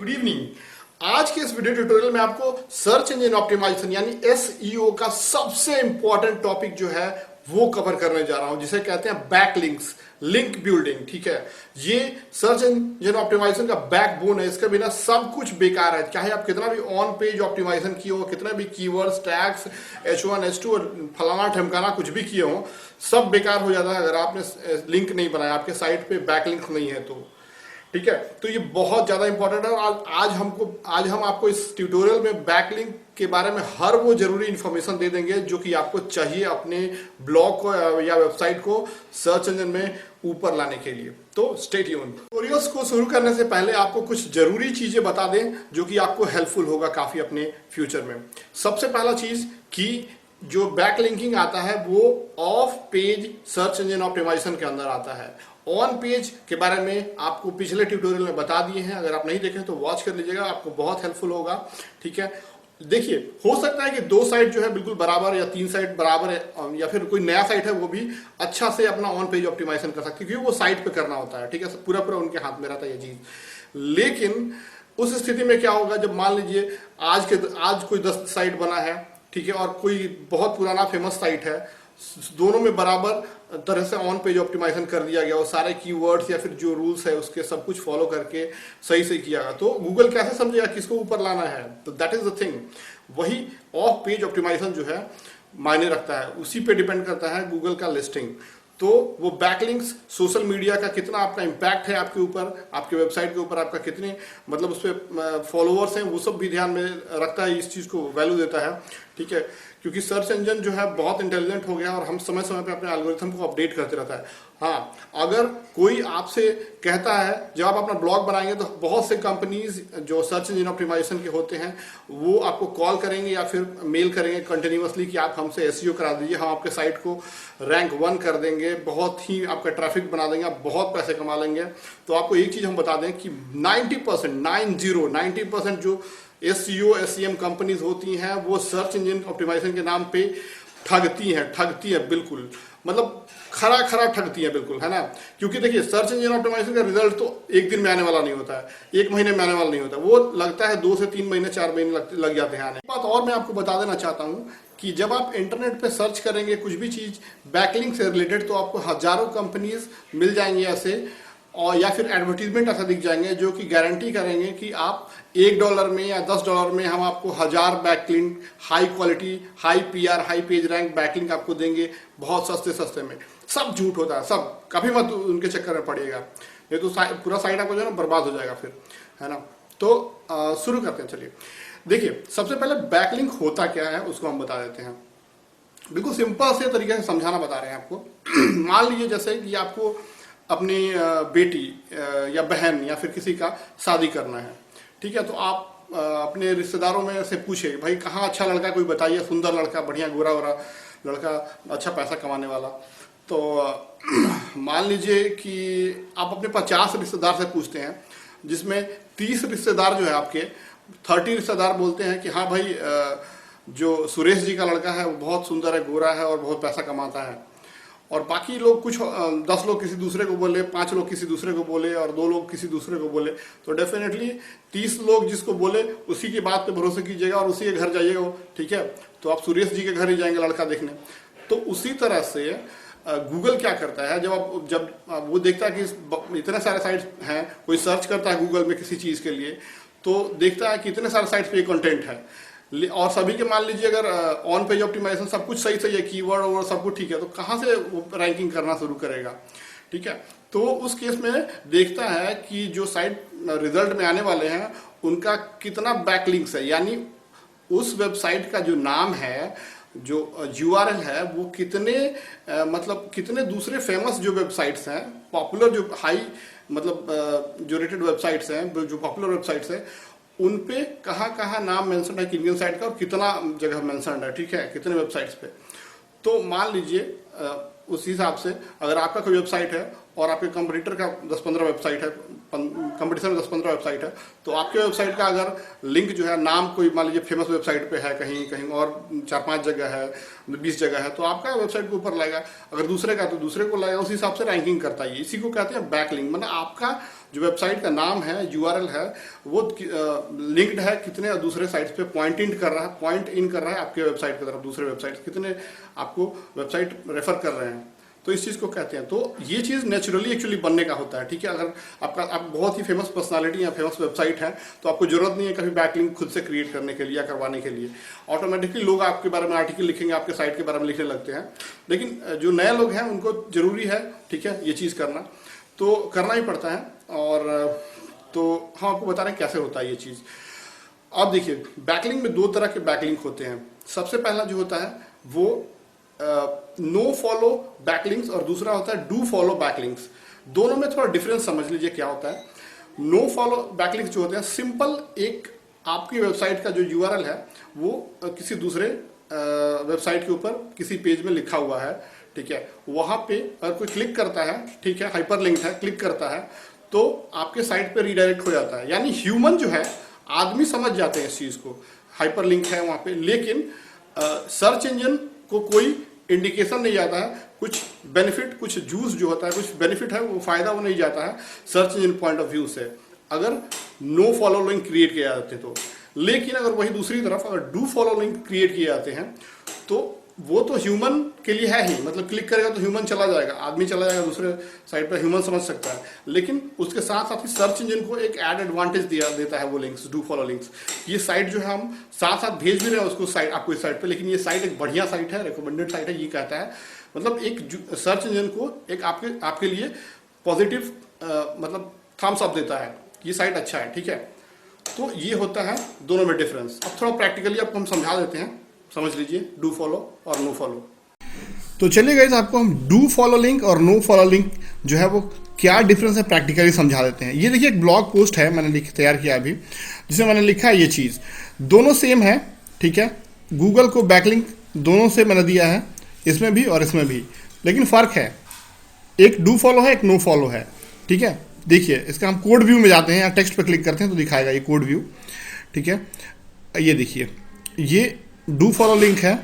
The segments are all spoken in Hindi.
Good evening. आज के इस वीडियो ट्यूटोरियल में आपको सर्च इंजन ऑप्टिमाइजेशन यानी एसईओ का सबसे इंपॉर्टेंट टॉपिक जो है वो कवर करने जा रहा हूं, जिसे कहते हैं बैकलिंक्स, लिंक बिल्डिंग। ठीक है, ये सर्च इंजन ऑप्टिमाइजेशन का बैकबोन है। इसके बिना सब कुछ बेकार है। चाहे आप कितना भी ऑन पेज ऑप्टिमाइजेशन किए हो, कितना भी कीवर्ड्स, टैग्स, H1 H2 और फलाना ठमकाना कुछ भी किए हो, सब बेकार हो जाता है अगर आपने लिंक नहीं बनाया, आपके साइट पे बैकलिंक नहीं है तो। ठीक है, तो ये बहुत ज्यादा इंपॉर्टेंट है और आज हम आपको इस ट्यूटोरियल में बैकलिंक के बारे में हर वो जरूरी इंफॉर्मेशन दे देंगे जो कि आपको चाहिए अपने ब्लॉग को या वेबसाइट को सर्च इंजन में ऊपर लाने के लिए। तो स्टे ट्यून। ट्यूटोरियल्स को शुरू करने से पहले आपको कुछ जरूरी चीजें बता दें जो कि आपको हेल्पफुल होगा काफी अपने फ्यूचर में। सबसे पहला चीज कि जो बैकलिंकिंग आता है वो off page search engine optimisation के अंदर आता है। ऑन पेज के बारे में आपको पिछले ट्यूटोरियल में बता दिए हैं, अगर आप नहीं देखें तो वॉच कर लीजिएगा, आपको बहुत हेल्पफुल होगा। ठीक है, देखिए हो सकता है कि दो साइट जो है बिल्कुल बराबर या तीन साइट बराबर है, या फिर कोई नया साइट है वो भी अच्छा से अपना ऑन पेज ऑप्टिमाइजेशन कर सकती है क्योंकि वो साइट पे करना होता है। ठीक है, पूरा उनके हाथ में रहता है ये चीज। लेकिन उस स्थिति में क्या होगा जब मान लीजिए आज कोई 10 साइट बना है, ठीक है, और कोई बहुत पुराना फेमस साइट है, दोनों में बराबर तरह से ऑन पेज ऑप्टिमाइजेशन कर दिया गया और सारे कीवर्ड्स या फिर जो रूल्स है उसके सब कुछ फॉलो करके सही से किया गया, तो गूगल कैसे समझेगा किसको ऊपर लाना है? तो दैट इज द थिंग। वही ऑफ पेज ऑप्टिमाइजेशन जो है मायने रखता है, उसी पे डिपेंड करता है गूगल का लिस्टिंग। तो वो बैकलिंक्स, सोशल मीडिया का कितना आपका इंपैक्ट है आपके ऊपर, आपके वेबसाइट के ऊपर, आपका कितने मतलब उस पर फॉलोअर्स हैं, वो सब भी ध्यान में रखता है, इस चीज़ को वैल्यू देता है। ठीक है, क्योंकि सर्च इंजन जो है बहुत इंटेलिजेंट हो गया और हम समय समय पे अपने एल्गोरिथम को अपडेट करते रहता है। हाँ, अगर कोई आपसे कहता है, जब आप अपना ब्लॉग बनाएंगे तो बहुत से कंपनीज जो सर्च इंजन ऑप्टिमाइजेशन के होते हैं वो आपको कॉल करेंगे या फिर मेल करेंगे कंटिन्यूअसली कि आप हमसे एसईओ करा दीजिए, हम आपके साइट को रैंक 1 कर देंगे, बहुत ही आपका ट्रैफिक बना देंगे, आप बहुत पैसे कमा लेंगे। तो आपको एक चीज़ हम बता दें कि 90% जो एसईओ एसईएम कंपनीज होती हैं वो सर्च इंजन ऑप्टिमाइजेशन के नाम पे ठगती हैं बिल्कुल, मतलब खरा ठगती है बिल्कुल, है ना। क्योंकि देखिए सर्च इंजन ऑप्टिमाइजेशन का रिजल्ट तो एक दिन में आने वाला नहीं होता है, एक महीने में आने वाला नहीं होता, वो लगता है 2 से 3 महीने 4 महीने लग जाते हैं आने। बात और मैं आपको बता देना चाहता हूँ कि जब आप इंटरनेट पे सर्च करेंगे कुछ भी चीज बैकलिंक से रिलेटेड तो आपको हजारों कंपनीज मिल जाएंगे ऐसे, और या फिर एडवर्टीजमेंट ऐसा दिख जाएंगे जो कि गारंटी करेंगे कि आप $1 में या $10 में हम आपको 1000 backlink, high quality, high PR, high page rank backlink आपको देंगे बहुत सस्ते में। सब झूठ होता है, सब। कभी मत उनके चक्कर में पड़िएगा, नहीं तो पूरा साइट आपको जो है ना बर्बाद हो जाएगा फिर, है ना। तो शुरू करते हैं, चलिए। देखिए सबसे पहले बैकलिंक होता क्या है उसको हम बता देते हैं, बिल्कुल सिंपल से तरीके से समझाना बता रहे हैं आपको। मान लीजिए जैसे कि आपको अपनी बेटी या बहन या फिर किसी का शादी करना है, ठीक है, तो आप अपने रिश्तेदारों में से पूछे भाई कहाँ अच्छा लड़का कोई बताइए, सुंदर लड़का, बढ़िया गोरा वोरा लड़का, अच्छा पैसा कमाने वाला। तो मान लीजिए कि आप अपने 50 रिश्तेदार से पूछते हैं, जिसमें 30 रिश्तेदार जो है आपके, 30 रिश्तेदार बोलते हैं कि हाँ भाई जो सुरेश जी का लड़का है वो बहुत सुंदर है, गोरा है और बहुत पैसा कमाता है। और बाकी लोग कुछ 10 लोग किसी दूसरे को बोले, 5 लोग किसी दूसरे को बोले और 2 लोग किसी दूसरे को बोले, तो डेफिनेटली 30 लोग जिसको बोले उसी की बात पे भरोसा कीजिएगा और उसी के घर जाइएगा। ठीक है, तो आप सुरेश जी के घर ही जाएंगे लड़का देखने। तो उसी तरह से गूगल क्या करता है, जब वो देखता है कि इतने सारे साइट्स हैं, कोई सर्च करता है गूगल में किसी चीज़ के लिए तो देखता है कि इतने सारे साइट्स पे ये कंटेंट है और सभी के मान लीजिए अगर ऑन पेज ऑप्टिमाइजेशन सब कुछ सही है, कीवर्ड और सब कुछ ठीक है, तो कहाँ से वो रैंकिंग करना शुरू करेगा? ठीक है, तो उस केस में देखता है कि जो साइट रिजल्ट में आने वाले हैं उनका कितना बैकलिंक्स है, यानी उस वेबसाइट का जो नाम है, जो URL है, वो कितने दूसरे फेमस जो वेबसाइट्स हैं, पॉपुलर जो हाई मतलब जो रेटेड वेबसाइट्स हैं, जो पॉपुलर वेबसाइट्स हैं, उन पे कहाँ नाम मेंशन है किन साइट का और कितना जगह मेंशन है, ठीक है, कितने वेबसाइट्स पे। तो मान लीजिए उस हिसाब से अगर आपका कोई वेबसाइट है और आपके कंपटीटर का 10-15 वेबसाइट है, कंपटीशन में 10-15 वेबसाइट है, तो आपके वेबसाइट का अगर लिंक जो है, नाम कोई मान लीजिए फेमस वेबसाइट पे है, कहीं और 4-5 जगह है, 20 जगह है, तो आपका वेबसाइट के ऊपर लाएगा, अगर दूसरे का तो दूसरे को लाएगा, उस हिसाब से रैंकिंग करता है। इसी को कहते हैं बैकलिंक, मतलब आपका जो वेबसाइट का नाम है, यूआरएल है, वो लिंक्ड है कितने दूसरे साइट्स पे पॉइंट इन कर रहा है आपके वेबसाइट की तरफ, दूसरे वेबसाइट कितने आपको वेबसाइट रेफर कर रहे हैं, तो इस चीज़ को कहते हैं। तो ये चीज़ नेचुरली एक्चुअली बनने का होता है, ठीक है। अगर आप बहुत ही फेमस पर्सनालिटी या फेमस वेबसाइट है तो आपको जरूरत नहीं है कभी बैकलिंक खुद से क्रिएट करने के लिए या करवाने के लिए, ऑटोमेटिकली लोग आपके बारे में आर्टिकल लिखेंगे, आपके साइट के बारे में लिखने लगते हैं। लेकिन जो नए लोग हैं उनको जरूरी है, ठीक है, ये चीज़ करना, तो करना ही पड़ता है। और तो हम आपको बता रहे हैं कैसे होता है ये चीज़। अब देखिए, बैकलिंक में दो तरह के बैकलिंक होते हैं। सबसे पहला जो होता है वो नो फॉलो बैकलिंक्स और दूसरा होता है डू फॉलो बैकलिंक्स। दोनों में थोड़ा डिफरेंस समझ लीजिए क्या होता है। नो फॉलो बैकलिंक्स जो होते हैं, सिंपल एक आपकी वेबसाइट का जो यूआरएल है वो किसी दूसरे वेबसाइट के ऊपर किसी पेज में लिखा हुआ है, ठीक है, वहां पे अगर कोई क्लिक करता है, ठीक है, हाइपरलिंक है, क्लिक करता है तो आपके साइट पे रीडायरेक्ट हो जाता है। यानी ह्यूमन जो है, आदमी समझ जाते हैं इस चीज को, हाइपरलिंक है वहां पे, लेकिन सर्च इंजन को कोई इंडिकेशन नहीं जाता है, कुछ बेनिफिट, कुछ जूस जो होता है, कुछ बेनिफिट है, वो फायदा वो नहीं जाता है search engine point of view से, अगर नो फॉलो लिंक क्रिएट किए जाते हैं तो। लेकिन अगर वही दूसरी तरफ अगर डू फॉलो लिंक क्रिएट किए जाते हैं तो वो तो ह्यूमन के लिए है ही, मतलब क्लिक करेगा तो ह्यूमन चला जाएगा, आदमी चला जाएगा दूसरे साइड पर, ह्यूमन समझ सकता है। लेकिन उसके साथ साथ ही सर्च इंजन को एक एड एडवांटेज देता है वो लिंक्स, डू फॉलो लिंक्स। ये साइट जो है हम साथ साथ भेज भी रहे हैं उसको साइट, आपको इस साइट पे, लेकिन ये साइट एक बढ़िया साइट है, रिकमेंडेड साइट है, ये कहता है। मतलब एक सर्च इंजन को एक आपके लिए पॉजिटिव मतलब थम्स अप देता है, ये साइट अच्छा है, ठीक है। तो ये होता है दोनों में डिफरेंस। अब थोड़ा प्रैक्टिकली आपको हम समझा देते हैं, समझ लीजिए डू फॉलो और नो फॉलो। तो चलिए गाइस, आपको हम डू फॉलो लिंक और नो फॉलो लिंक जो है वो क्या डिफरेंस है प्रैक्टिकली समझा देते हैं। ये देखिए एक ब्लॉग पोस्ट है मैंने तैयार किया अभी, जिसमें मैंने लिखा है ये चीज़, दोनों सेम है, ठीक है। गूगल को बैकलिंक दोनों से मैंने दिया है, इसमें भी और इसमें भी, लेकिन फ़र्क है, एक डू फॉलो है, एक नो फॉलो है, ठीक है। देखिए इसका हम कोड व्यू में जाते हैं या टेक्स्ट पर क्लिक करते हैं तो दिखाएगा ये कोड व्यू, ठीक है। ये देखिए, ये डू फॉलो लिंक है,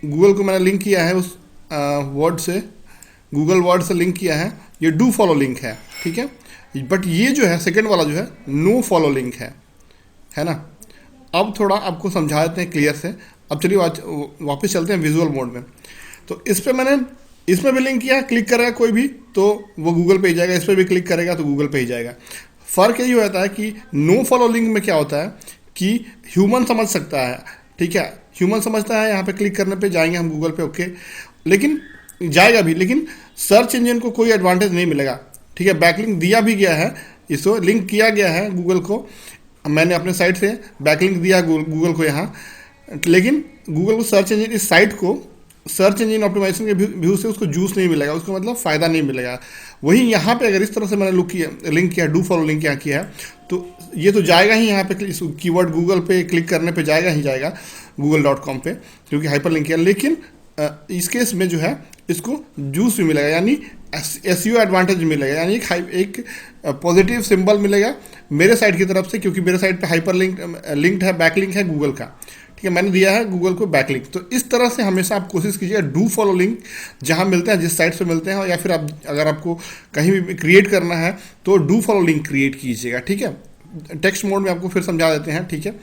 गूगल को मैंने लिंक किया है उस वर्ड से, गूगल वर्ड से लिंक किया है, ये डू फॉलो लिंक है, ठीक है। बट ये जो है सेकंड वाला जो है नो फॉलो लिंक है ना। अब थोड़ा आपको समझा देते हैं क्लियर से। अब चलिए वापस चलते हैं विजुअल मोड में। तो इस पर मैंने इसमें भी लिंक किया, क्लिक करेगा कोई भी तो वो गूगल पे ही जाएगा, इस पर भी क्लिक करेगा तो गूगल पे ही जाएगा। फ़र्क यही होता है कि नो फॉलो लिंक में क्या होता है कि ह्यूमन समझ सकता है, ठीक है, ह्यूमन समझता है, यहाँ पे क्लिक करने पे जाएंगे हम गूगल पे, ओके, लेकिन जाएगा भी, लेकिन सर्च इंजन को कोई एडवांटेज नहीं मिलेगा, ठीक है। बैकलिंक दिया भी गया है, इसको लिंक किया गया है गूगल को, मैंने अपने साइट से बैकलिंक दिया गूगल को यहाँ, लेकिन गूगल को सर्च इंजन, इस साइट को सर्च इंजन ऑप्टिमाइजेशन के व्यू से उसको जूस नहीं मिलेगा, उसको मतलब फ़ायदा नहीं मिलेगा। वहीं यहाँ पे अगर इस तरह से मैंने लिंक किया, डू फॉलो लिंक यहाँ किया है, तो ये तो जाएगा ही यहाँ पे, इस कीवर्ड गूगल पे क्लिक करने पे जाएगा ही जाएगा google.com पे, क्योंकि हाइपर लिंक किया। लेकिन इस केस में जो है इसको जूस भी मिलेगा, यानी SEO एडवांटेज मिलेगा, यानी एक पॉजिटिव सिंबल मिलेगा मेरे साइट की तरफ से, क्योंकि मेरे साइट पे हाइपर लिंक्ड है, बैकलिंक है गूगल का, ठीक है, मैंने दिया है गूगल को बैकलिंक। तो इस तरह से हमेशा आप कोशिश कीजिएगा डू फॉलो लिंक जहां मिलते हैं, जिस साइट से मिलते हैं, या फिर आप अगर आपको कहीं भी क्रिएट करना है तो डू फॉलो लिंक क्रिएट कीजिएगा, ठीक है। टेक्स्ट मोड में आपको फिर समझा देते हैं, ठीक है।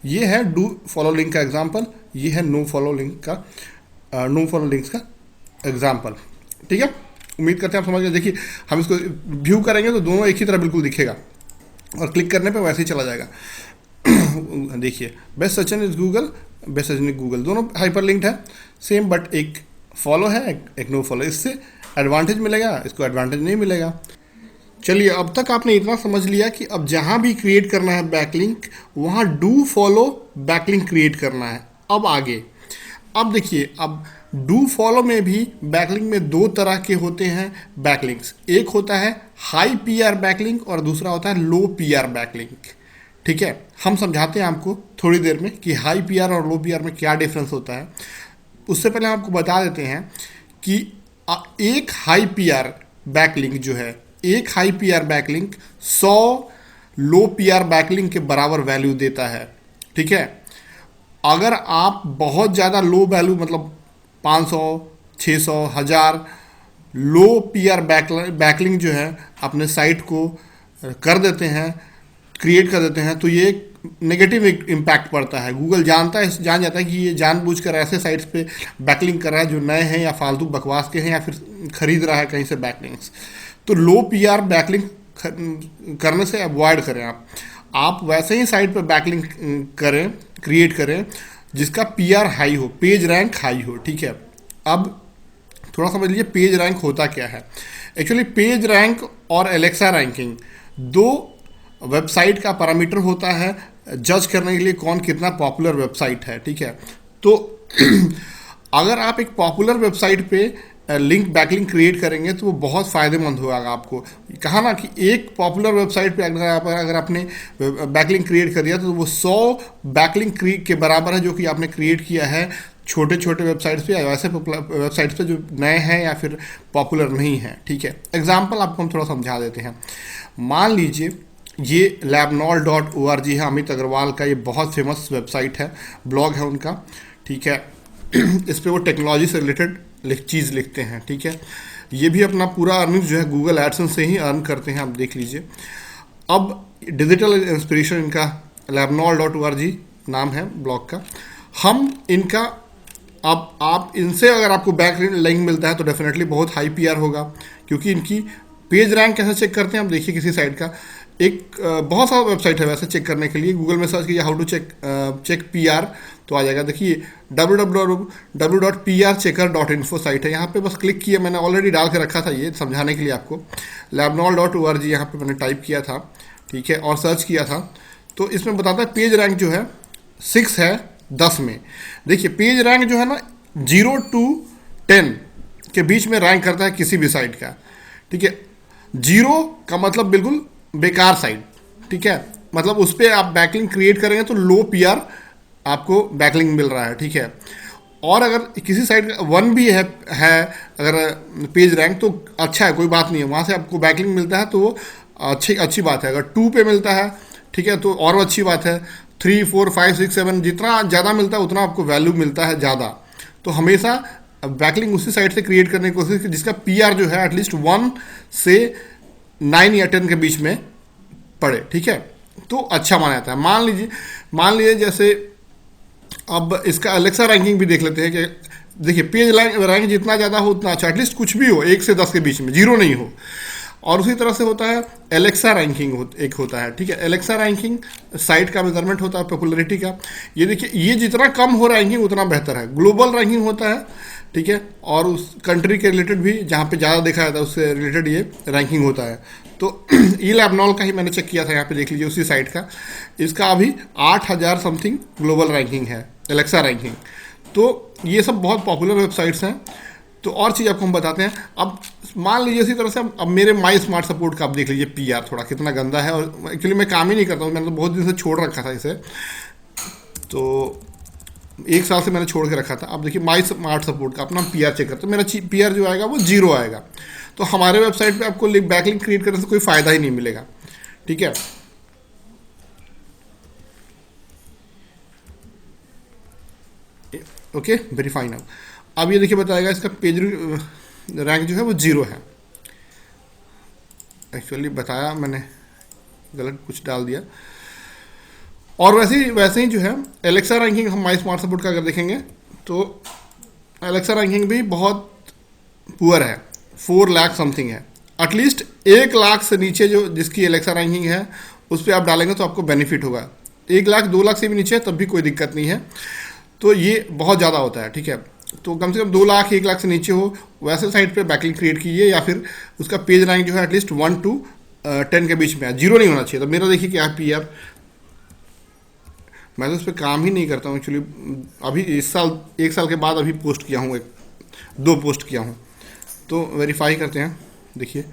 ये है डू फॉलो लिंक का एग्जाम्पल, ये है नो फॉलो लिंक का एग्जाम्पल, ठीक है। उम्मीद करते हैं आप समझ गए। देखिए हम इसको व्यू करेंगे तो दोनों एक ही तरह बिल्कुल दिखेगा, और क्लिक करने पे वैसे ही चला जाएगा। देखिए best search engine is Google, best search engine Google, दोनों हाइपर लिंक्ड है सेम, बट एक फॉलो है, एक नो फॉलो। इससे एडवांटेज मिलेगा, इसको एडवांटेज नहीं मिलेगा। चलिए अब तक आपने इतना समझ लिया कि अब जहाँ भी क्रिएट करना है बैकलिंक, वहाँ डू फॉलो बैकलिंक क्रिएट करना है। अब आगे, अब देखिए, अब डू फॉलो में भी बैकलिंक में दो तरह के होते हैं बैकलिंक्स, एक होता है हाई PR बैकलिंक और दूसरा होता है लो PR बैकलिंक, ठीक है। हम समझाते हैं आपको थोड़ी देर में कि हाई PR और लो PR में क्या डिफरेंस होता है। उससे पहले हम आपको बता देते हैं कि एक हाई PR बैकलिंक जो है, एक हाई PR बैकलिंक 100 लो PR बैकलिंक के बराबर वैल्यू देता है, ठीक है। अगर आप बहुत ज़्यादा लो वैल्यू, मतलब 500, 600, 1000 लो PR बैकलिंक जो है अपने साइट को कर देते हैं, क्रिएट कर देते हैं, तो ये एक नेगेटिव इम्पैक्ट पड़ता है। गूगल जान जाता है कि ये जानबूझकर ऐसे साइट्स पे बैकलिंक कर रहा है जो नए हैं या फालतू बकवास के हैं या फिर खरीद रहा है कहीं से बैकलिंक्स। तो लो पीआर बैकलिंक करने से अवॉइड करें। आप वैसे ही साइट पे बैकलिंक करें, क्रिएट करें जिसका पीआर हाई हो, पेज रैंक हाई हो। ठीक है, अब थोड़ा समझ लीजिए पेज रैंक होता क्या है। एक्चुअली पेज रैंक और एलेक्सा रैंकिंग दो वेबसाइट का पैरामीटर होता है जज करने के लिए कौन कितना पॉपुलर वेबसाइट है। ठीक है, तो अगर आप एक पॉपुलर वेबसाइट पे लिंक बैकलिंक क्रिएट करेंगे तो वो बहुत फ़ायदेमंद होगा आपको। कहा ना कि एक पॉपुलर वेबसाइट पे अगर आपने बैकलिंक क्रिएट कर दिया तो वो 100 बैकलिंक के बराबर है जो कि आपने क्रिएट किया है छोटे छोटे वेबसाइट्स पे या वैसे वेबसाइट्स पे जो नए हैं या फिर पॉपुलर नहीं हैं। ठीक है, एग्जाम्पल आपको हम थोड़ा समझा देते हैं। मान लीजिए ये labnol.org है, अमित अग्रवाल का, ये बहुत फेमस वेबसाइट है, ब्लॉग है उनका। ठीक है, इस पे वो टेक्नोलॉजी से रिलेटेड चीज़ लिखते हैं। ठीक है, ये भी अपना पूरा अर्निंग जो है गूगल एडसेंस से ही अर्न करते हैं, आप देख लीजिए। अब डिजिटल इंस्पिरेशन इनका labnol.org नाम है ब्लॉग का। हम इनका अब आप इनसे अगर आपको बैक लिंक मिलता है तो डेफिनेटली बहुत हाई पीआर होगा, क्योंकि इनकी पेज रैंक कैसे चेक करते हैं आप देखिए। किसी साइट का एक बहुत सारा वेबसाइट है वैसे चेक करने के लिए, गूगल में सर्च कीजिए हाउ टू चेक पीआर तो आ जाएगा। देखिए www.prchecker.info साइट है, यहाँ पे बस क्लिक किया, मैंने ऑलरेडी डाल के रखा था ये समझाने के लिए आपको। labnol.org यहाँ पे मैंने टाइप किया था, ठीक है, और सर्च किया था, तो इसमें बताता है पेज रैंक जो है 6 है 10 में। देखिए पेज रैंक जो है ना 0 to 10 के बीच में रैंक करता है किसी भी साइट का। ठीक है, 0 का मतलब बिल्कुल बेकार साइट। ठीक है, मतलब उस पर आप बैकलिंक क्रिएट करेंगे तो लो पीआर आपको बैकलिंक मिल रहा है। ठीक है, और अगर किसी साइट 1 भी है अगर पेज रैंक तो अच्छा है, कोई बात नहीं है, वहाँ से आपको बैकलिंक मिलता है तो वो अच्छी बात है। अगर 2 पे मिलता है, ठीक है, तो और अच्छी बात है। 3, 4, 5, 6, 7 जितना ज़्यादा मिलता है उतना आपको वैल्यू मिलता है ज़्यादा। तो हमेशा बैकलिंक उसी साइट से क्रिएट करने की कोशिश की जिसका पीआर जो है एटलीस्ट 1 से 9 या 10 के बीच में पड़े। ठीक है, तो अच्छा माना जाता है। मान लीजिए जैसे अब इसका अलेक्सा रैंकिंग भी देख लेते हैं कि देखिए पेज रैंक जितना ज़्यादा हो उतना अच्छा, एटलीस्ट कुछ भी हो 1 से 10 के बीच में, 0 नहीं हो। और उसी तरह से होता है एलेक्सा रैंकिंग एक होता है। ठीक है, एलेक्सा रैंकिंग साइट का मेजरमेंट होता है पॉपुलैरिटी का। ये देखिए ये जितना कम हो रैंकिंग उतना बेहतर है। ग्लोबल रैंकिंग होता है, ठीक है, और उस कंट्री के रिलेटेड भी जहाँ पे ज़्यादा देखा जाता है उससे रिलेटेड ये रैंकिंग होता है। तो ये labnol का ही मैंने चेक किया था, यहाँ पे देख लीजिए उसी साइट का, इसका अभी 8000 समथिंग ग्लोबल रैंकिंग है एलेक्सा रैंकिंग। तो ये सब बहुत पॉपुलर वेबसाइट्स हैं। तो और चीज़ आपको हम बताते हैं। अब मान लीजिए इसी तरह से अब मेरे माई स्मार्ट सपोर्ट का आप देख लीजिए पीआर थोड़ा कितना गंदा है, और एक्चुअली मैं काम ही नहीं करता हूँ, मैंने तो बहुत दिन से छोड़ रखा था इसे, तो 1 साल से मैंने छोड़ के रखा था। अब देखिए माई स्मार्ट सपोर्ट का अपना पीआर चेक करते हैं, मेरा पीआर जो आएगा वो 0 आएगा। तो हमारे वेबसाइट पे आपको बैकलिंक क्रिएट करने से कोई फ़ायदा ही नहीं मिलेगा। ठीक है, ओके, वेरीफाई नाउ। अब ये देखिए बताएगा इसका पेज रैंक जो है वो 0 है। एक्चुअली बताया मैंने, गलत कुछ डाल दिया। और वैसे ही जो है एलेक्सा रैंकिंग हम माई स्मार्ट सपोर्ट का अगर देखेंगे तो एलेक्सा रैंकिंग भी बहुत पुअर है, 4 लाख समथिंग है। एटलीस्ट 1 लाख से नीचे जो जिसकी एलेक्सा रैंकिंग है उस पर आप डालेंगे तो आपको बेनिफिट होगा। 1 लाख 2 लाख से भी नीचे है तब भी कोई दिक्कत नहीं है, तो ये बहुत ज़्यादा होता है। ठीक है, तो कम से कम 2 लाख 1 लाख से नीचे हो वैसे साइट पे बैकलिंक क्रिएट कीजिए, या फिर उसका पेज रैंक जो है एटलीस्ट 1 to 10 के बीच में है, 0 नहीं होना चाहिए। तो मेरा देखिए क्या पीआर, मैं तो उस पर काम ही नहीं करता हूँ एक्चुअली। अभी इस साल 1 साल के बाद अभी पोस्ट किया हूँ, 2 पोस्ट किया हूँ। तो वेरीफाई करते हैं, देखिए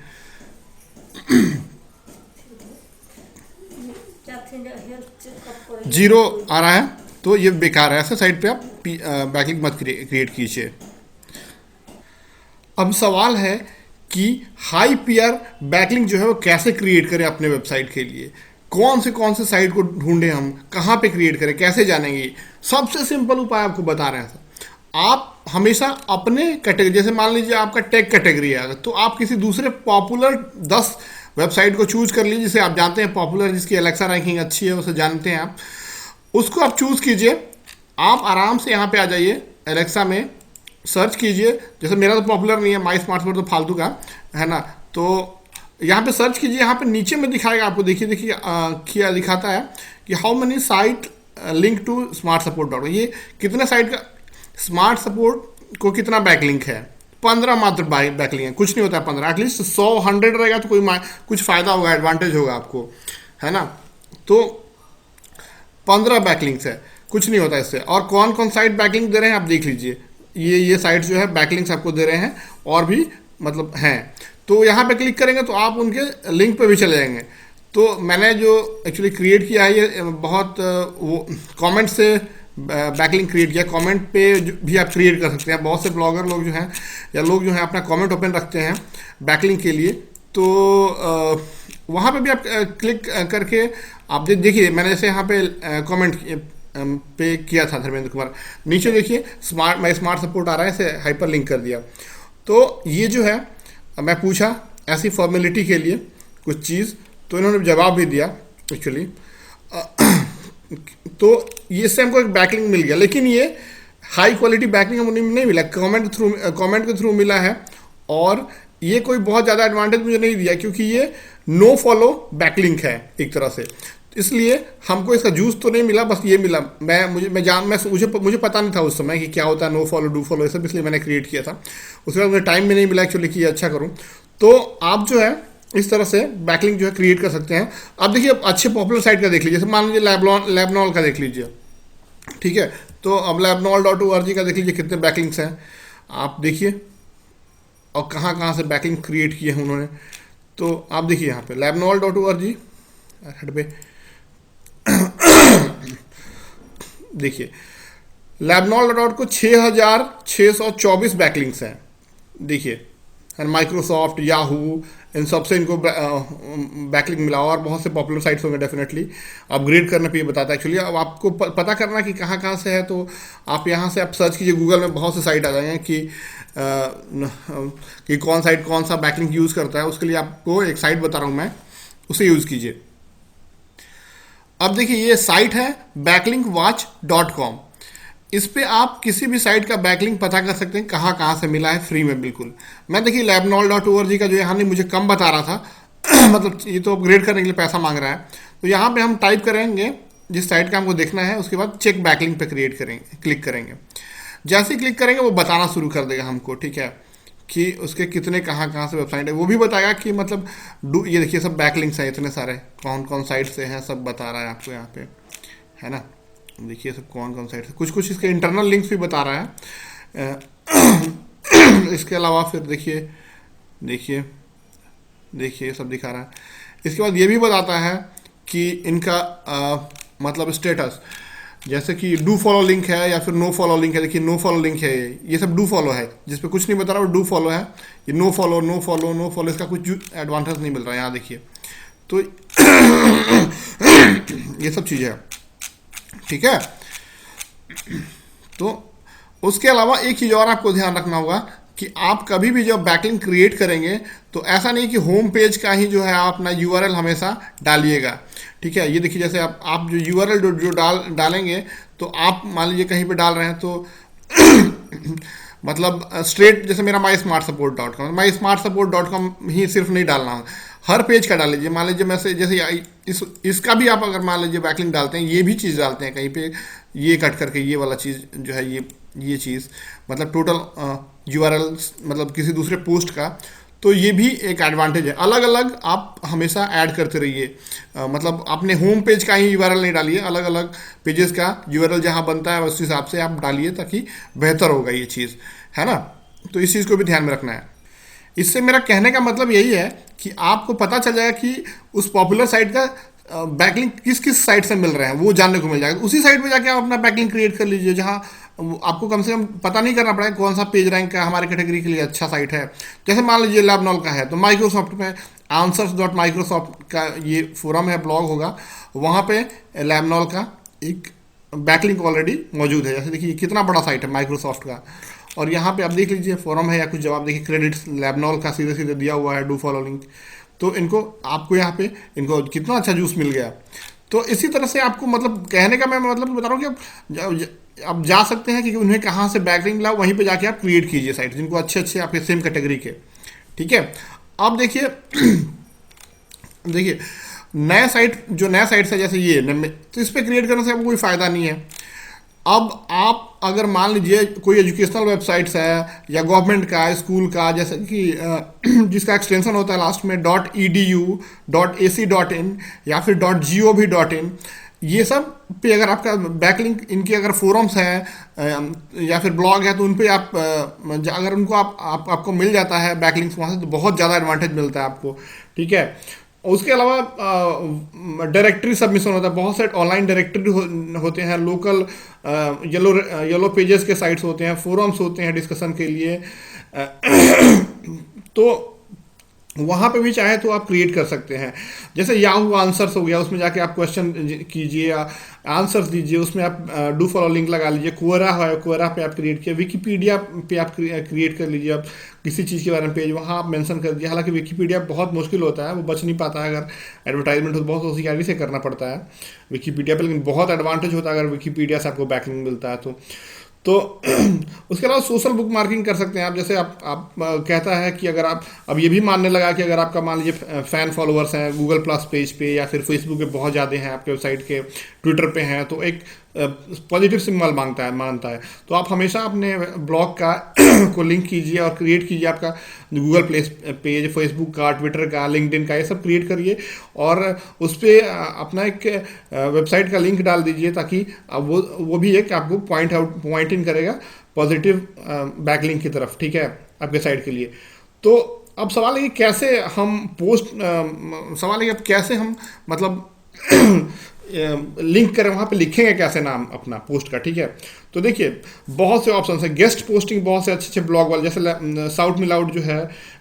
0 आ रहा है, तो ये बेकार है। ऐसे साइट पे आप बैकलिंक मत क्रिएट कीजिए। अब सवाल है कि हाई पीआर बैकलिंक जो है वो कैसे क्रिएट करें अपने वेबसाइट के लिए। कौन से साइट को ढूंढें, हम कहाँ पे क्रिएट करें, कैसे जानेंगे। सबसे सिंपल उपाय आपको बता रहे हैं सर। आप हमेशा अपने कैटेगरी, जैसे मान लीजिए आपका टेक कैटेगरी है तो आप किसी दूसरे पॉपुलर 10 वेबसाइट को चूज कर लीजिए जिसे आप जानते हैं पॉपुलर, जिसकी एलेक्सा रैंकिंग अच्छी है, उसे जानते हैं आप, उसको आप चूज कीजिए। आप आराम से यहाँ पे आ जाइए, एलेक्सा में सर्च कीजिए। जैसे मेरा तो पॉपुलर नहीं है, माई स्मार्ट स्पॉट तो फालतू का है ना, तो यहाँ पे सर्च कीजिए। यहाँ पे नीचे में दिखाएगा आपको, देखिए क्या दिखाता है कि how many site link to smart support dot, ये कितने साइट का स्मार्ट सपोर्ट को कितना बैकलिंक है। 15 मात्र बैकलिंक है, कुछ नहीं होता है 15, एटलीस्ट 100-100 रहेगा तो कुछ फ़ायदा होगा, एडवांटेज होगा आपको, है ना। तो 15 बैकलिंक्स है, कुछ नहीं होता इससे। और कौन कौन साइट बैकलिंक दे रहे हैं आप देख लीजिए, ये साइट्स जो है बैकलिंक्स आपको दे रहे हैं, और भी मतलब हैं। तो यहाँ पे क्लिक करेंगे तो आप उनके लिंक पे भी चले जाएंगे। तो मैंने जो एक्चुअली क्रिएट किया है, ये बहुत वो कमेंट से बैकलिंक क्रिएट किया। कमेंट पे भी आप क्रिएट कर सकते हैं। बहुत से ब्लॉगर लोग जो हैं या लोग जो हैं अपना कमेंट ओपन रखते हैं बैकलिंक के लिए, तो वहाँ पे भी आप क्लिक करके आप देखिए, मैंने जैसे यहाँ पे कमेंट पे किया था धर्मेंद्र कुमार, नीचे देखिए माई स्मार्ट सपोर्ट आ रहा है, इसे हाइपर लिंक कर दिया। तो ये जो है मैं पूछा ऐसी फॉर्मेलिटी के लिए कुछ चीज़, तो इन्होंने जवाब भी दिया एक्चुअली। तो ये इससे हमको एक बैकलिंक मिल गया, लेकिन ये हाई क्वालिटी बैकलिंग हमको नहीं मिला, कमेंट के थ्रू मिला है। और ये कोई बहुत ज़्यादा एडवांटेज मुझे नहीं दिया, क्योंकि ये नो फॉलो बैकलिंक है एक तरह से, इसलिए हमको इसका जूस तो नहीं मिला, बस ये मिला। मुझे पता नहीं था उस समय कि क्या होता है नो फॉलो, डू फॉलो, ये सब, इसलिए मैंने क्रिएट किया था। उसके बाद मुझे टाइम भी नहीं मिला एक्चुअली कि अच्छा करूँ। तो आप जो है इस तरह से बैकलिंक जो है क्रिएट कर सकते हैं। अब देखिए, अच्छे पॉपुलर साइट का देख लीजिए, जैसे मान लीजिए लैबनॉल का देख लीजिए, ठीक है। तो अब labnol.org का देख लीजिए कितने बैकलिंक्स हैं, आप देखिए, और कहाँ कहाँ से बैकलिंक क्रिएट किए हैं उन्होंने। तो आप देखिए यहाँ पे labnol.org हेड पे देखिए labnol.org को 6624 बैकलिंक्स हैं, देखिए। माइक्रोसॉफ्ट, याहू, इन सबसे इनको बैकलिंक मिला, और बहुत से पॉपुलर साइट्स होंगे डेफिनेटली। अपग्रेड करने पे ये बताता है एक्चुअली। अब आपको पता करना कि कहाँ कहाँ से है, तो आप यहाँ से आप सर्च कीजिए, गूगल में बहुत से साइट आ जाएंगे कि कौन साइट कौन सा बैकलिंक यूज़ करता है। उसके लिए आपको एक साइट बता रहा हूँ मैं, उसे यूज़ कीजिए। अब देखिए, ये साइट है backlinkwatch.com। इस पे आप किसी भी साइट का बैकलिंक पता कर सकते हैं, कहाँ कहाँ से मिला है, फ्री में बिल्कुल। मैं देखिए labnol.org का जो यहाँ नहीं मुझे कम बता रहा था मतलब ये तो अपग्रेड करने के लिए पैसा मांग रहा है। तो यहाँ पे हम टाइप करेंगे जिस साइट का हमको देखना है, उसके बाद चेक बैकलिंक पे क्लिक करेंगे। जैसे ही क्लिक करेंगे वो बताना शुरू कर देगा हमको, ठीक है, कि उसके कितने कहाँ कहाँ से वेबसाइट है। वो भी बताएगा कि मतलब ये देखिए सब बैकलिंक्स हैं इतने सारे, कौन कौन साइट से हैं, सब बता रहा है आपको यहाँ पे, है ना। देखिए सब कौन कौन साइट से, कुछ इसके इंटरनल लिंक्स भी बता रहा है। इसके अलावा फिर देखिए सब दिखा रहा है। इसके बाद ये भी बताता है कि इनका मतलब स्टेटस, जैसे कि डू फॉलो लिंक है या फिर नो फॉलो लिंक है। देखिए नो फॉलो लिंक है, ये सब डू फॉलो है, जिस पे कुछ नहीं बता रहा वो डू फॉलो है। ये नो फॉलो इसका कुछ एडवांटेज नहीं मिल रहा है, यहाँ देखिए। तो ये सब चीज़ें है, ठीक है। तो उसके अलावा एक चीज़ और आपको ध्यान रखना होगा कि आप कभी भी जब बैकलिंक क्रिएट करेंगे तो ऐसा नहीं कि होम पेज का ही जो है आप अपना यूआरएल हमेशा डालिएगा, ठीक है। ये देखिए, जैसे आप जो यूआरएल जो डालेंगे, तो आप मान लीजिए कहीं पे डाल रहे हैं तो मतलब स्ट्रेट, जैसे मेरा mysmartsupportcom ही सिर्फ नहीं डालना, हर पेज का डाल लीजिए। मान लीजिए मैं जैसे इसका भी आप अगर मान लीजिए बैकलिंक डालते हैं, ये भी चीज़ डालते हैं कहीं पे, ये कट करके ये वाला चीज़ जो है, ये चीज़ मतलब टोटल यूआरएल मतलब किसी दूसरे पोस्ट का, तो ये भी एक एडवांटेज है। अलग अलग आप हमेशा ऐड करते रहिए, मतलब अपने होम पेज का ही यूआरएल नहीं डालिए, अलग अलग पेजेस का यूआरएल जहाँ बनता है उस हिसाब से आप डालिए, ताकि बेहतर होगा ये चीज़, है ना। तो इस चीज़ को भी ध्यान में रखना है। इससे मेरा कहने का मतलब यही है कि आपको पता चल जाएगा कि उस पॉपुलर साइट का बैकलिंक किस किस साइट से मिल रहे हैं, वो जानने को मिल जाएगा। उसी साइट पे जाके आप अपना बैकलिंक क्रिएट कर लीजिए, जहाँ आपको कम से कम पता नहीं करना पड़ेगा कौन सा पेज रैंक का हमारे कैटेगरी के लिए अच्छा साइट है। जैसे मान लीजिए labnol का है, तो माइक्रोसॉफ्ट में answers.microsoft का ये फोरम है, ब्लॉग होगा, वहाँ पे labnol का एक बैकलिंक ऑलरेडी मौजूद है। जैसे देखिए कितना बड़ा साइट है माइक्रोसॉफ्ट का, और यहाँ पे आप देख लीजिए फोरम है या कुछ जवाब, देखिए क्रेडिट्स labnol का सीधे सीधे दिया हुआ है, डू फॉलो लिंक। तो इनको आपको यहाँ पे इनको कितना अच्छा जूस मिल गया। तो इसी तरह से आपको मतलब कहने का मैं मतलब बता रहा हूँ कि आप जा सकते हैं कि उन्हें कहाँ से बैकलिंक लाओ, वहीं पे जाके आप क्रिएट कीजिए साइट जिनको अच्छे अच्छे आपके सेम कैटेगरी के। ठीक है, अब देखिए देखिए नया साइट है जैसे ये तो इस पर क्रिएट करने से आपको कोई फ़ायदा नहीं है। अब आप अगर मान लीजिए कोई एजुकेशनल वेबसाइट्स है या गवर्नमेंट का, स्कूल का, जैसे कि जिसका एक्सटेंशन होता है लास्ट में .edu, .ac.in या फिर .gov.in, ये सब पे अगर आपका बैकलिंक, इनके अगर फोरम्स हैं या फिर ब्लॉग है तो उन पे आप अगर उनको आपको मिल जाता है बैकलिंक्स वहाँ से, तो बहुत ज़्यादा एडवांटेज मिलता है आपको। ठीक है, उसके अलावा डायरेक्टरी सबमिशन होता है, बहुत से ऑनलाइन डायरेक्टरी होते हैं, लोकल येलो पेजेस के साइट्स होते हैं, फोरम्स होते हैं डिस्कशन के लिए। तो वहाँ पे भी चाहे तो आप क्रिएट कर सकते हैं। जैसे याहू आंसर्स हो गया, उसमें जाके आप क्वेश्चन कीजिए, आंसर्स दीजिए, उसमें आप डू फॉलो लिंक लगा लीजिए। क्वोरा है, क्वोरा पे आप क्रिएट किया, विकीपीडिया पे आप क्रिएट कर लीजिए। आप किसी चीज़ के बारे में पेज वहाँ आप मेंशन कर दीजिए। हालांकि विकीपीडिया बहुत मुश्किल होता है, वो बच नहीं पाता है, अगर एडवर्टाइजमेंट हो तो बहुत होशियारी से करना पड़ता है विकीपीडिया पे, लेकिन बहुत एडवांटेज होता है अगर विकीपीडिया से आपको बैकलिंक मिलता है तो उसके अलावा सोशल बुक मार्किंग कर सकते हैं आप। जैसे आप कहता है कि अगर आप अब ये भी मानने लगा कि अगर आपका मान लीजिए फैन फॉलोअर्स हैं गूगल प्लस पेज पे या फिर फेसबुक पे बहुत ज़्यादा हैं, आपके वेबसाइट के, ट्विटर पे हैं, तो एक पॉजिटिव सिग्नल मानता है। तो आप हमेशा अपने ब्लॉग का को लिंक कीजिए और क्रिएट कीजिए आपका गूगल प्ले पेज, फेसबुक का, ट्विटर का, लिंक्डइन का, ये सब क्रिएट करिए और उस पर अपना एक वेबसाइट का लिंक डाल दीजिए, ताकि वो भी एक आपको पॉइंट इन करेगा पॉजिटिव बैकलिंक की तरफ। ठीक है, आपके साइट के लिए। तो अब सवाल है कि कैसे हम सवाल है कि अब कैसे हम मतलब लिंक करें, वहाँ पे लिखेंगे कैसे नाम अपना पोस्ट का। ठीक है, तो देखिए बहुत से ऑप्शन है। गेस्ट पोस्टिंग, बहुत से अच्छे ब्लॉग वाले, जैसे साउथ में लाउड जो है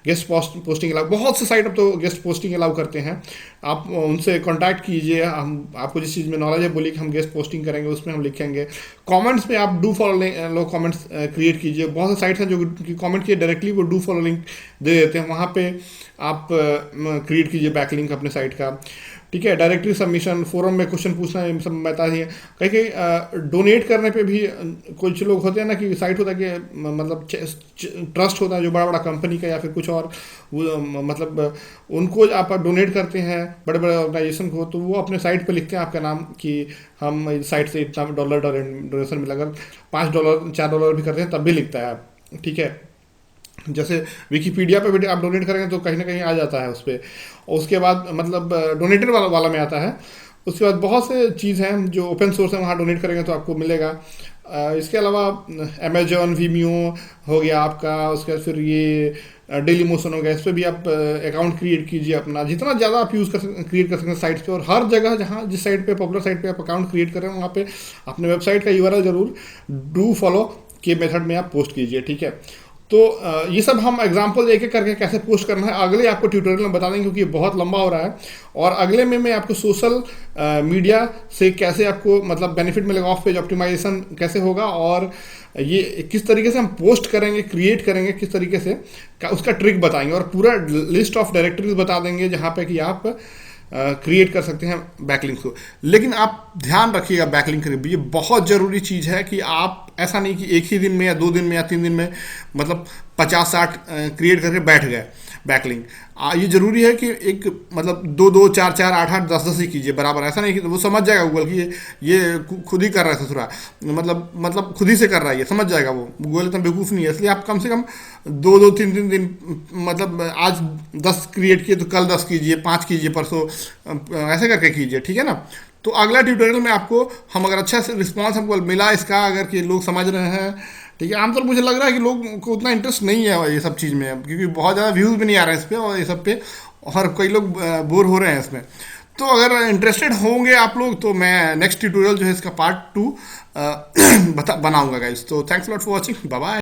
गेस्ट पोस्टिंग अलाउ, बहुत से साइट अब तो गेस्ट पोस्टिंग अलाउ करते हैं। आप उनसे कांटेक्ट कीजिए, हम आपको जिस चीज़ में नॉलेज है बोलिए कि हम गेस्ट पोस्टिंग करेंगे, उसमें हम लिखेंगे। कमेंट्स में आप do follow low comments create कीजिए। बहुत से साइट्स हैं जो कमेंट किए डायरेक्टली वो डू फॉलो लिंक दे देते हैं, वहाँ पे आप क्रिएट कीजिए बैकलिंक अपने साइट का। ठीक है, डायरेक्टरी सबमिशन, फोरम में क्वेश्चन पूछना, ये सब बता दिए। कहीं कहीं डोनेट करने पे भी कुछ लोग होते हैं ना कि साइट होता है कि मतलब ट्रस्ट होता है जो बड़ा बड़ा कंपनी का या फिर कुछ और, मतलब उनको आप डोनेट करते हैं बड़े बड़े ऑर्गेनाइजेशन को, तो वो अपने साइट पे लिखते हैं आपका नाम कि हम इस साइट से इतना $, डोनेशन मिला। अगर $5 $4 भी करते हैं तब भी लिखता है। ठीक है, जैसे विकीपीडिया पे भी आप डोनेट करेंगे तो कहीं ना कहीं आ जाता है उस पर। उसके बाद मतलब डोनेटेड वाला में आता है। उसके बाद बहुत से चीज़ हैं जो ओपन सोर्स है, वहाँ डोनेट करेंगे तो आपको मिलेगा। इसके अलावा अमेजोन, वीमियो हो गया आपका, उसके बाद फिर ये डेली मोशन हो गया, इस पर भी आप अकाउंट क्रिएट कीजिए अपना, जितना ज़्यादा आप क्रिएट कर सकते हैं साइट्स पे। और हर जगह जहाँ जिस साइट पे पॉपुलर साइट पे आप अकाउंट क्रिएट करें वहाँ पे अपने वेबसाइट का URL जरूर डू फॉलो के मेथड में आप पोस्ट कीजिए। ठीक है, तो ये सब हम एग्जांपल एक एक करके कैसे पोस्ट करना है अगले आपको ट्यूटोरियल में बता देंगे, क्योंकि ये बहुत लंबा हो रहा है। और अगले में मैं आपको सोशल मीडिया से कैसे आपको मतलब बेनिफिट मिलेगा, ऑफ पेज ऑप्टिमाइजेशन कैसे होगा, और ये किस तरीके से हम पोस्ट करेंगे, क्रिएट करेंगे किस तरीके से, उसका ट्रिक बताएंगे। और पूरा लिस्ट ऑफ डायरेक्टरीज बता देंगे जहाँ पे कि आप क्रिएट कर सकते हैं बैकलिंक्स को। लेकिन आप ध्यान रखिएगा, बैकलिंक ये बहुत ज़रूरी चीज़ है कि आप ऐसा नहीं कि एक ही दिन में या 2 दिन में या 3 दिन में मतलब 50-60 क्रिएट करके बैठ गए बैकलिंक। ये जरूरी है कि एक मतलब 2-2, 4-4, 8-8, 10-10 ही कीजिए बराबर। ऐसा नहीं कि वो समझ जाएगा गूगल कि ये खुद ही कर रहा है ससुरा, मतलब खुद ही से कर रहा है, ये समझ जाएगा। वो गूगल इतना बेवकूफ़ नहीं है। इसलिए आप कम से कम 2-2, 3-3 दिन मतलब आज 10 क्रिएट किए तो कल 10 कीजिए, 5 कीजिए, परसों ऐसे करके कीजिए। ठीक है ना। तो अगला ट्यूटोरियल में आपको हम अगर अच्छा से रिस्पॉन्स हमको मिला इसका, अगर कि लोग समझ रहे हैं, ठीक है। आमतौर मुझे लग रहा है कि लोगों को उतना इंटरेस्ट नहीं है ये सब चीज़ में, क्योंकि बहुत ज़्यादा व्यूज़ भी नहीं आ रहे हैं इस पर और ये सब पे, और कई लोग बोर हो रहे हैं इसमें। तो अगर इंटरेस्टेड होंगे आप लोग तो मैं नेक्स्ट ट्यूटोरियल जो है इसका पार्ट 2 बनाऊंगा गाइस। तो thanks lot for watching, bye bye.